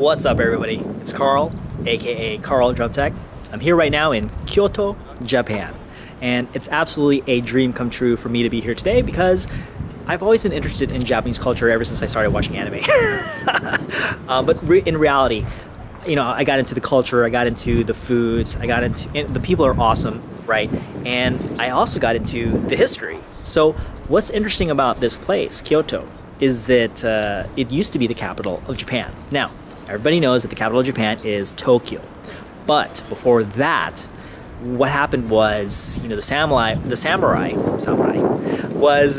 What's up, everybody? It's Carl, aka Carl Drum Tech. I'm here right now in Kyoto, Japan, and it's absolutely a dream come true for me to be here today because I've always been interested in Japanese culture ever since I started watching anime. In reality, you know, I got into the culture, I got into the foods, and the people are awesome, right? And I also got into the history. So what's interesting about this place, Kyoto, is that it used to be the capital of Japan. Now, everybody knows that the capital of Japan is Tokyo. But before that, what happened was, you know, the samurai was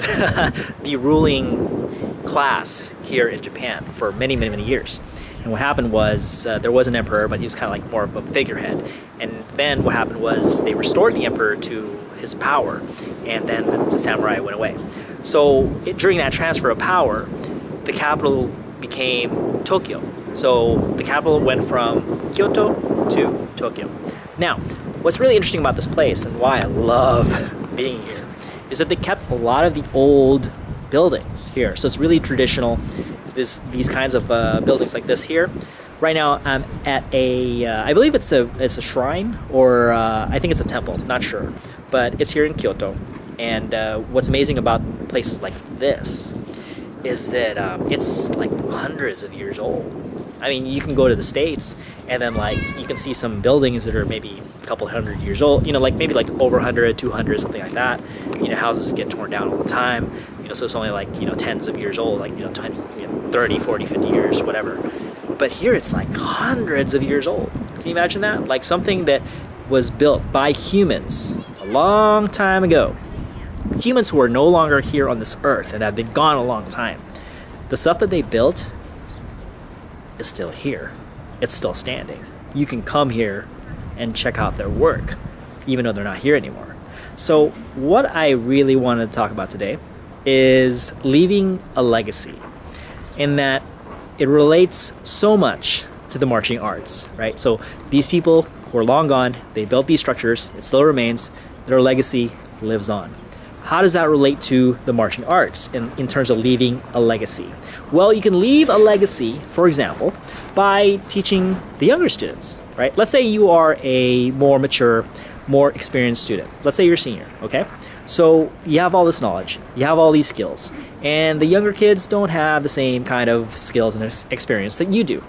the ruling class here in Japan for many, many, many years. And what happened was there was an emperor, but he was kind of like more of a figurehead. And then what happened was they restored the emperor to his power, and then the samurai went away. So during that transfer of power, the capital became Tokyo. So the capital went from Kyoto to Tokyo. Now, what's really interesting about this place and why I love being here is that they kept a lot of the old buildings here. So it's really traditional, these kinds of buildings like this here. Right now I'm at I believe it's a shrine, or I think it's a temple, not sure. But it's here in Kyoto. And what's amazing about places like this is that it's like hundreds of years old. I mean, you can go to the States and then like you can see some buildings that are maybe a couple hundred years old, you know, like maybe like over 100, 200, something like that. You know, houses get torn down all the time, you know, so it's only like, you know, tens of years old, like, 20, 30, 40, 50 years, whatever. But here it's like hundreds of years old. Can you imagine that? Like something that was built by humans a long time ago. Humans who are no longer here on this earth and have been gone a long time. The stuff that they built is still here. It's still standing. You can come here and check out their work, even though they're not here anymore. So what I really wanted to talk about today is leaving a legacy, in that it relates so much to the marching arts, right? So these people who are long gone, they built these structures, it still remains, their legacy lives on. How does that relate to the marching arts in terms of leaving a legacy? Well, you can leave a legacy, for example, by teaching the younger students, right? Let's say you are a more mature, more experienced student. Let's say you're a senior, okay? So you have all this knowledge, you have all these skills, and the younger kids don't have the same kind of skills and experience that you do.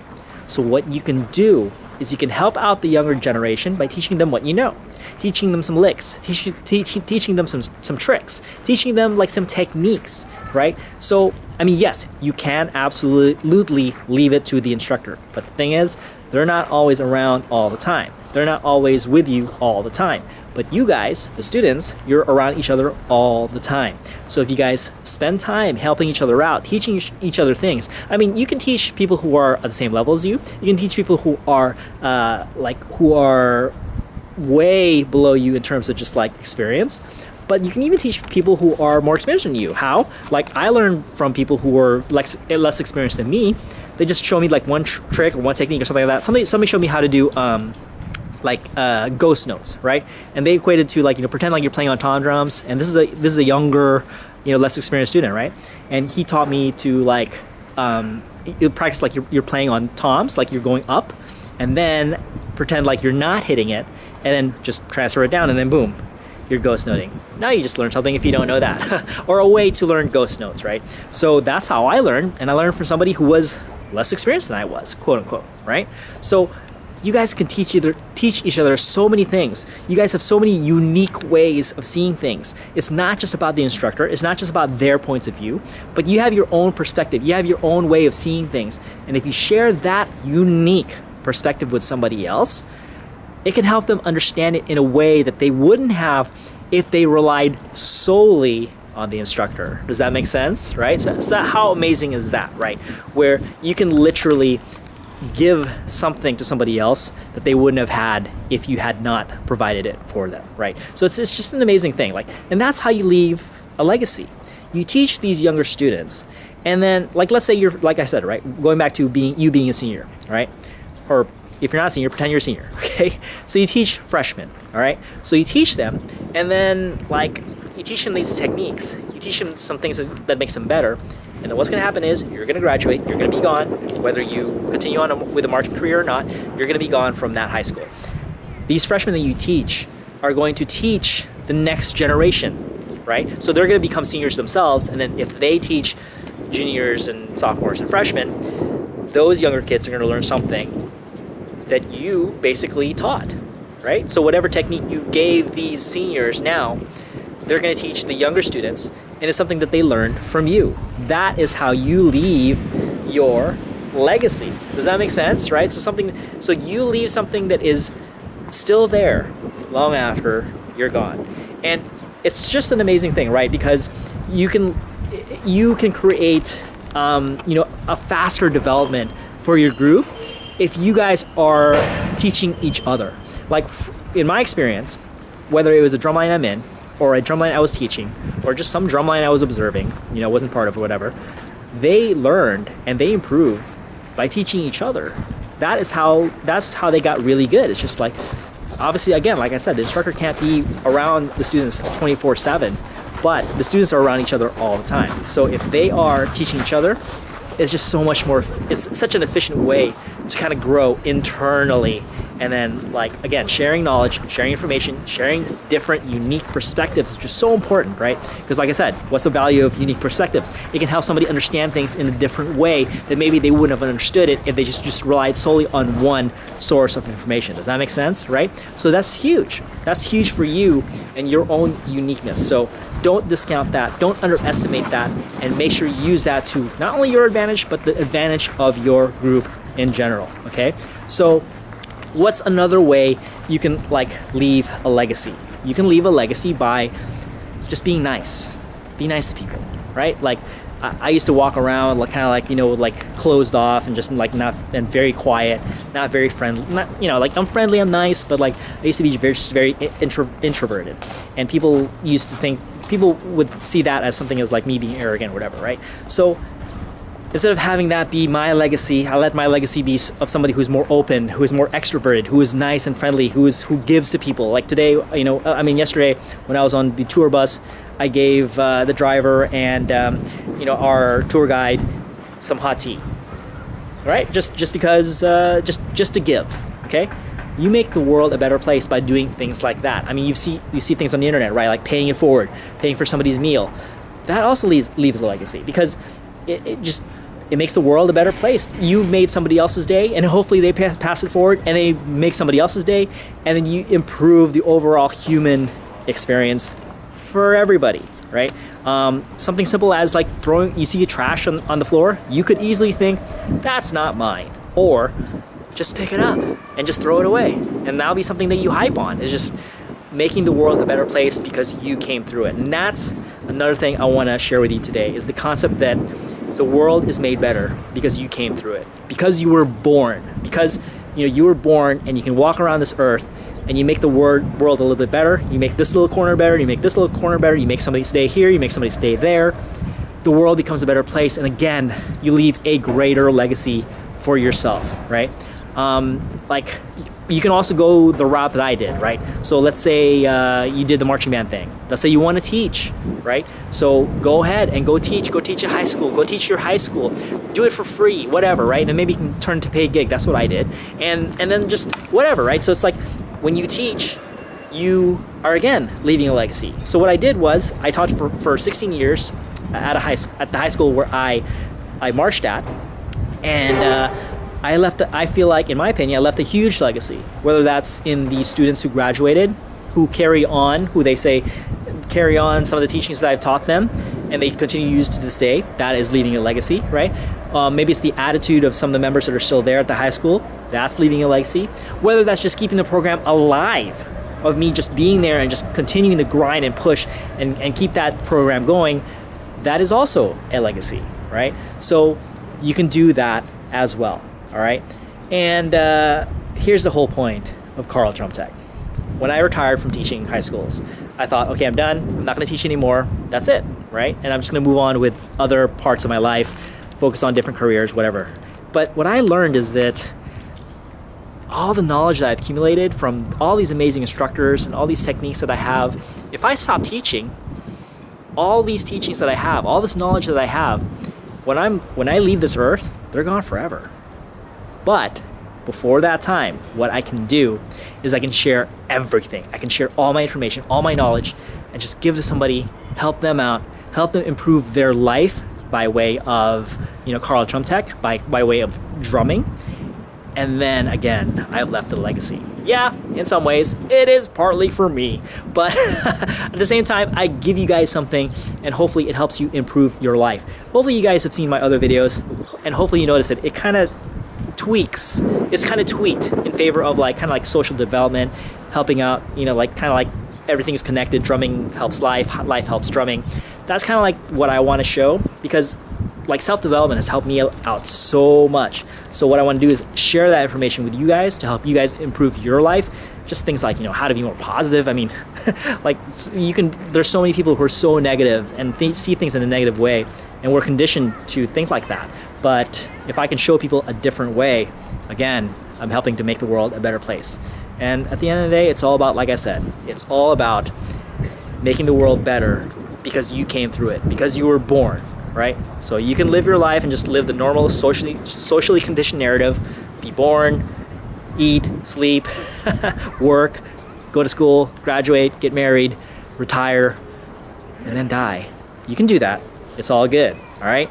So what you can do is you can help out the younger generation by teaching them what you know. Teaching them some licks, teaching them some tricks, teaching them like some techniques, right? So, I mean, yes, you can absolutely leave it to the instructor. But the thing is, they're not always around all the time. They're not always with you all the time. But you guys, the students, you're around each other all the time. So if you guys spend time helping each other out, teaching each other things, I mean, you can teach people who are at the same level as you. You can teach people who are way below you in terms of just like experience, but you can even teach people who are more experienced than you. How? Like I learned from people who were less experienced than me. They just show me like one trick or one technique or something like that. Somebody showed me how to do ghost notes, right? And they equated to like, you know, pretend like you're playing on tom drums, and this is a younger, you know, less experienced student, right? And he taught me to like you practice like you're playing on toms, like you're going up, and then pretend like you're not hitting it, and then just transfer it down, and then boom, you're ghost noting. Now you just learned something if you don't know that. Or a way to learn ghost notes, right? So that's how I learned, and I learned from somebody who was less experienced than I was, quote unquote, right? So you guys can teach each other so many things. You guys have so many unique ways of seeing things. It's not just about the instructor, it's not just about their points of view, but you have your own perspective, you have your own way of seeing things. And if you share that unique perspective with somebody else, it can help them understand it in a way that they wouldn't have if they relied solely on the instructor. Does that make sense, right? So how amazing is that, right? Where you can literally give something to somebody else that they wouldn't have had if you had not provided it for them, right? So it's just an amazing thing, like, and that's how you leave a legacy. You teach these younger students, and then, like, let's say you're, like I said, right, going back to being a senior, right? Or if you're not a senior, pretend you're a senior, okay? So you teach freshmen, all right? So you teach them, and then, like, you teach them these techniques. You teach them some things that makes them better, And then what's going to happen is you're going to graduate, you're going to be gone, whether you continue on with a marching career or not, you're going to be gone from that high school. These freshmen that you teach are going to teach the next generation, right? So they're going to become seniors themselves, and then if they teach juniors and sophomores and freshmen, those younger kids are going to learn something that you basically taught, right? So whatever technique you gave these seniors now, they're going to teach the younger students, and it's something that they learned from you. That is how you leave your legacy. Does that make sense, right? So you leave something that is still there long after you're gone. And it's just an amazing thing, right? Because you can create a faster development for your group if you guys are teaching each other. Like in my experience, whether it was a drumline I'm in or a drumline I was teaching or just some drumline I was observing, wasn't part of or whatever, they learned and they improved by teaching each other. That's how they got really good. It's just like, obviously, again, like I said, the instructor can't be around the students 24/7, but the students are around each other all the time. So if they are teaching each other, it's just so much more, it's such an efficient way to kind of grow internally. And then, like, again, sharing knowledge, sharing information, sharing different, unique perspectives is just so important, right? Because like I said, what's the value of unique perspectives? It can help somebody understand things in a different way that maybe they wouldn't have understood it if they just relied solely on one source of information. Does that make sense, right? So that's huge. That's huge for you and your own uniqueness. So don't discount that. Don't underestimate that. And make sure you use that to not only your advantage, but the advantage of your group in general, okay? So what's another way you can leave a legacy? You can leave a legacy by just being nice. Be nice to people, right? Like I used to walk around closed off and just not, and very quiet, not very friendly. Not, I'm friendly, I'm nice, but I used to be very introverted. And people would see that as something as me being arrogant or whatever, right? So instead of having that be my legacy, I let my legacy be of somebody who's more open, who is more extroverted, who is nice and friendly, who gives to people. Like today, yesterday when I was on the tour bus, I gave the driver and our tour guide some hot tea. Right? Just because, just to give. Okay? You make the world a better place by doing things like that. I mean, you see things on the internet, right? Like paying it forward, paying for somebody's meal. That also leaves a legacy because it makes the world a better place. You've made somebody else's day, and hopefully they pass it forward, and they make somebody else's day, and then you improve the overall human experience for everybody, right? Something simple as you see a trash on the floor, you could easily think, that's not mine. Or just pick it up and just throw it away. And that'll be something that you hype on. It's just making the world a better place because you came through it. And that's another thing I want to share with you today is the concept that the world is made better because you came through it, because you were born, because you were born and you can walk around this earth and you make the world a little bit better. You make this little corner better, you make this little corner better, you make somebody stay here, you make somebody stay there. The world becomes a better place, and again, you leave a greater legacy for yourself, right? You can also go the route that I did, right? So let's say you did the marching band thing. Let's say you want to teach, right? So go ahead and go teach at high school. Go teach your high school. Do it for free, whatever, right? And maybe you can turn to paid gig. That's what I did. And then just whatever, right? So it's like when you teach, you are again leaving a legacy. So what I did was I taught for 16 years at the high school where I marched at, and I feel like, in my opinion, I left a huge legacy, whether that's in the students who graduated, who carry on some of the teachings that I've taught them, and they continue to use to this day. That is leaving a legacy, right? Maybe it's the attitude of some of the members that are still there at the high school. That's leaving a legacy. Whether that's just keeping the program alive, of me just being there and just continuing to grind and push and keep that program going, that is also a legacy, right? So you can do that as well. All right, and here's the whole point of Carl Drum Tech. When I retired from teaching high schools, I thought, okay, I'm done. I'm not going to teach anymore. That's it, right? And I'm just going to move on with other parts of my life, focus on different careers, whatever. But what I learned is that all the knowledge that I've accumulated from all these amazing instructors and all these techniques that I have, if I stop teaching, all these teachings that I have, all this knowledge that I have, when I leave this earth, they're gone forever. But before that time, what I can do is I can share everything. I can share all my information, all my knowledge, and just give to somebody, help them out, help them improve their life by way of, Carl Drum Tech, by way of drumming. And then again, I've left a legacy. Yeah, in some ways, it is partly for me, but at the same time, I give you guys something, and hopefully it helps you improve your life. Hopefully you guys have seen my other videos, and hopefully you notice that it kind of tweaks. It's kind of tweaked in favor of kind of social development, helping out, kind of like everything is connected. Drumming helps life, life helps drumming. That's kind of like what I want to show, because self-development has helped me out so much. So what I want to do is share that information with you guys to help you guys improve your life. Just things like, how to be more positive. I mean, there's so many people who are so negative and see things in a negative way, and we're conditioned to think like that. But if I can show people a different way, again, I'm helping to make the world a better place. And at the end of the day, it's all about, like I said, it's all about making the world better because you came through it, because you were born. Right? So you can live your life and just live the normal socially conditioned narrative. Be born, eat, sleep, work, go to school, graduate, get married, retire, and then die. You can do that. It's all good. All right?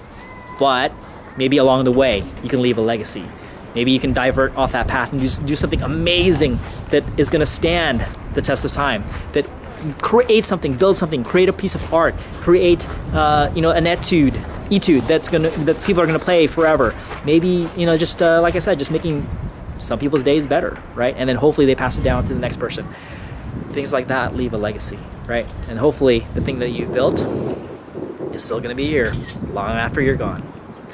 But maybe along the way, you can leave a legacy. Maybe you can divert off that path and do something amazing that is going to stand the test of time, that create something, build something, create a piece of art, create an etude that people are gonna play forever. Maybe just like I said, just making some people's days better, right? And then hopefully they pass it down to the next person. Things like that leave a legacy, right? And hopefully the thing that you've built is still gonna be here long after you're gone.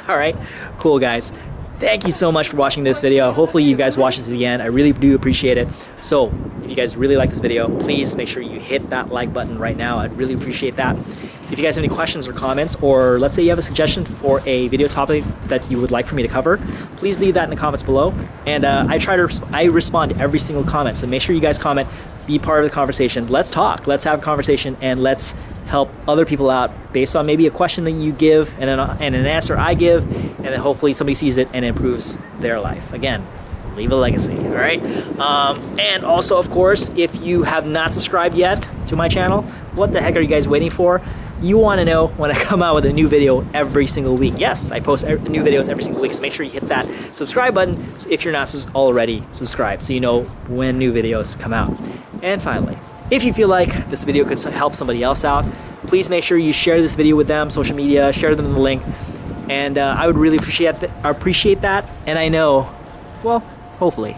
All right, cool guys. Thank you so much for watching this video. Hopefully you guys watch this to the end. I really do appreciate it. So if you guys really like this video, please make sure you hit that like button right now. I'd really appreciate that. If you guys have any questions or comments, or let's say you have a suggestion for a video topic that you would like for me to cover, please leave that in the comments below. And I respond to every single comment. So make sure you guys comment, be part of the conversation. Let's talk, let's have a conversation, and let's help other people out based on maybe a question that you give and an answer I give, and then hopefully somebody sees it and improves their life. Again, leave a legacy, all right? And also, of course, if you have not subscribed yet to my channel, what the heck are you guys waiting for? You want to know when I come out with a new video every single week. Yes, I post new videos every single week, so make sure you hit that subscribe button if you're not already subscribed, so you know when new videos come out. And finally, if you feel like this video could help somebody else out, please make sure you share this video with them, social media, share them the link, and I would really appreciate that. And I know, well, hopefully,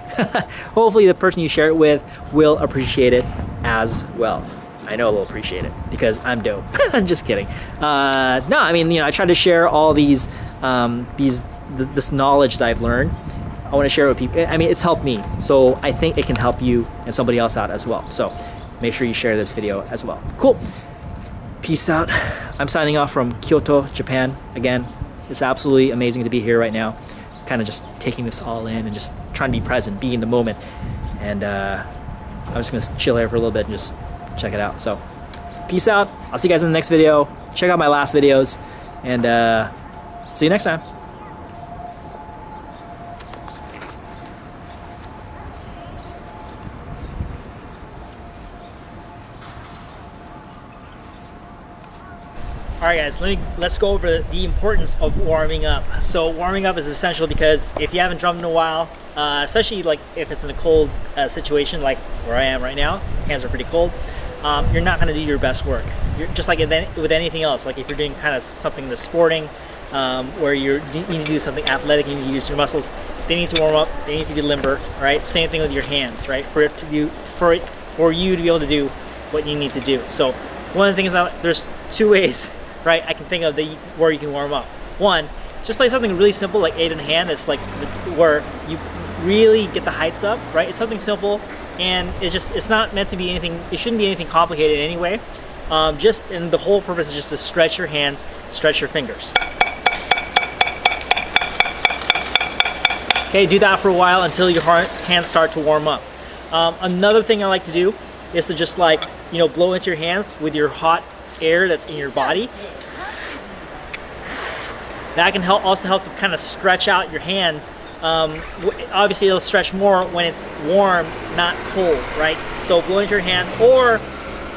hopefully the person you share it with will appreciate it as well. I know they'll appreciate it because I'm dope. Just kidding. No, I mean, I try to share all this knowledge that I've learned. I want to share it with people. I mean, it's helped me, so I think it can help you and somebody else out as well. So make sure you share this video as well. Cool. Peace out. I'm signing off from Kyoto, Japan. Again, it's absolutely amazing to be here right now. Kind of just taking this all in and just trying to be present, be in the moment. And I'm just going to chill here for a little bit and just check it out. So peace out. I'll see you guys in the next video. Check out my last videos, and see you next time. Alright guys, let's go over the importance of warming up. So warming up is essential because if you haven't drummed in a while, especially like if it's in a cold situation like where I am right now, hands are pretty cold, you're not going to do your best work. You're just like with anything else, like if you're doing kind of something that's sporting, where you need to do something athletic, you need to use your muscles, they need to warm up, they need to be limber, right? Same thing with your hands, right? For you to be able to do what you need to do. So one of the things, there's two ways, right, I can think of where you can warm up. One, just like something really simple like 8 in hand, it's like where you really get the heights up, right? It's something simple, and it's not meant to be anything, it shouldn't be anything complicated anyway. And the whole purpose is just to stretch your hands, stretch your fingers. Okay, do that for a while until your hands start to warm up. Another thing I like to do is to just like, blow into your hands with your hot air that's in your body. That can also help to kind of stretch out your hands. Obviously it'll stretch more when it's warm, not cold, right? So blow into your hands or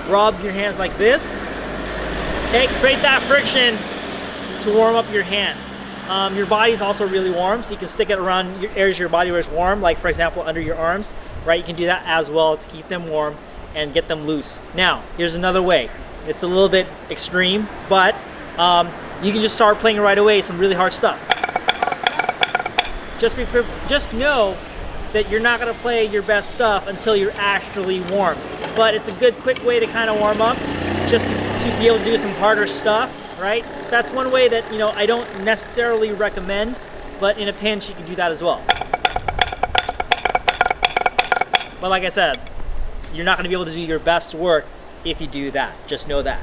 rub your hands like this. Okay, create that friction to warm up your hands. Your body's also really warm, so you can stick it around your areas of your body where it's warm, like for example under your arms, right? You can do that as well to keep them warm and get them loose. Now, here's another way. It's a little bit extreme, but you can just start playing right away some really hard stuff. Just know that you're not gonna play your best stuff until you're actually warm. But it's a good quick way to kind of warm up, just to be able to do some harder stuff, right? That's one way that, you know, I don't necessarily recommend, but in a pinch you can do that as well. But like I said, you're not gonna be able to do your best work if you do that. Just know that.